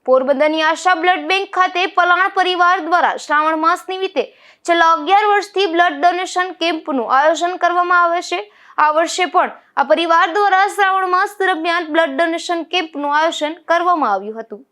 પોરબંદરની આશા blood bank ખાતે પલાણ પરિવાર દ્વારા શ્રાવણ માસ નિમિત્તે છેલ્લા 11 વર્ષથી બ્લડ ડોનેશન કેમ્પનું આયોજન કરવામાં આવે છે। આ વર્ષે પણ આ પરિવાર દ્વારા શ્રાવણ માસ દરમિયાન બ્લડ ડોનેશન કેમ્પનું આયોજન કરવામાં આવ્યું હતું।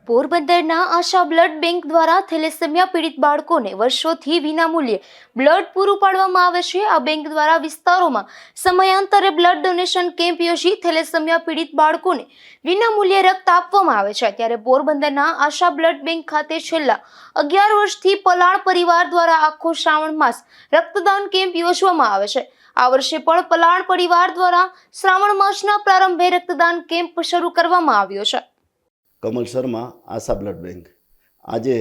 પોરબંદરના આશા બ્લડ બેંક દ્વારા થેલેસેમિયા પીડિત બાળકોને વર્ષોથી વિનામૂલ્યે બ્લડ પૂરું પાડવામાં આવે છે। આ બેંક દ્વારા વિસ્તારોમાં સમયાંતરે બ્લડ ડોનેશન કેમ્પ યોજી થેલેસેમિયા પીડિત બાળકોને વિનામૂલ્યે રક્ત આપવામાં આવે છે। ત્યારે પોરબંદરના આશા બ્લડ બેંક ખાતે છેલ્લા 11 વર્ષથી પલાણ પરિવાર દ્વારા આખો શ્રાવણ માસ રક્તદાન કેમ્પ યોજવામાં આવે છે। આ વર્ષે પણ પલાણ પરિવાર દ્વારા શ્રાવણ માસના પ્રારંભે રક્તદાન કેમ્પ શરૂ કરવામાં આવ્યો છે। કમલ શર્મા, આશા બ્લડ બેંક। આજે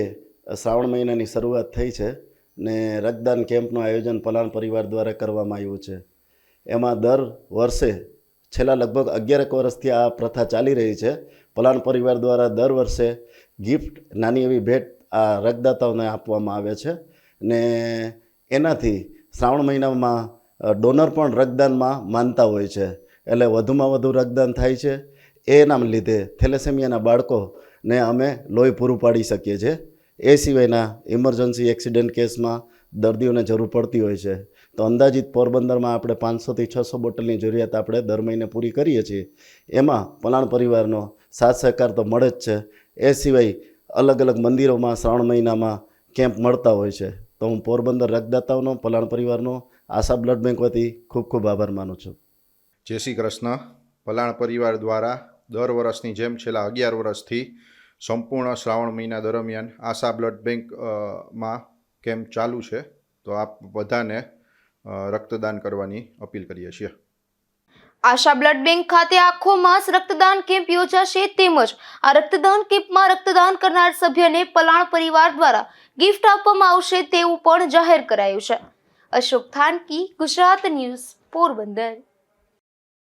શ્રાવણ મહિનાની શરૂઆત થઈ છે ને રક્તદાન કેમ્પનું આયોજન પલાણ પરિવાર દ્વારા કરવામાં આવ્યું છે। એમાં દર વર્ષે છેલ્લા લગભગ 11 વર્ષથી આ પ્રથા ચાલી રહી છે। પલાણ પરિવાર દ્વારા દર વર્ષે ગિફ્ટ, નાની એવી ભેટ આ રક્તદાતાઓને આપવામાં આવે છે ને એનાથી શ્રાવણ મહિનામાં ડોનર પણ રક્તદાનમાં માનતા હોય છે, એટલે વધુમાં વધુ રક્તદાન થાય છે। એના લીધે થેલેસેમિયાના બાળકોને અમે લોહી પૂરું પાડી શકીએ છીએ। એ સિવાયના ઇમરજન્સી એક્સિડન્ટ કેસમાં દર્દીઓને જરૂર પડતી હોય છે, તો અંદાજિત પોરબંદરમાં આપણે 500 થી 600 બોટલની જરૂરિયાત આપણે દર મહિને પૂરી કરીએ છીએ। એમાં પલાણ પરિવારનો સાથ સહકાર તો મળે જ છે। એ સિવાય અલગ અલગ મંદિરોમાં શ્રાવણ મહિનામાં કેમ્પ મળતા હોય છે। તો હું પોરબંદર રક્તદાતાઓનો, પલાણ પરિવારનો, આશા બ્લડ બેંક વતી ખૂબ ખૂબ આભાર માનું છું। જય શ્રી કૃષ્ણ। પલાણ પરિવાર દ્વારા દર વર્ષની જેમ છેલ્લા 11 વર્ષથી સંપૂર્ણ શ્રાવણ મહિના દરમિયાન આશા બ્લડ બેંકમાં કેમ્પ ચાલુ છે, તો આપ બધાને રક્તદાન કરવાની અપીલ કરીએ છીએ। આશા બ્લડ બેંક ખાતે આખો માસ રક્તદાન કેમ્પ યોજાશે, તેમજ આ રક્તદાન કેમ્પમાં રક્તદાન કરનાર સભ્યને પલાણ પરિવાર દ્વારા ગિફ્ટ આપવામાં આવશે તેવું પણ જાહેર કરાયું છે। અશોક થાનકી, ગુજરાત ન્યૂઝ, પોરબંદર।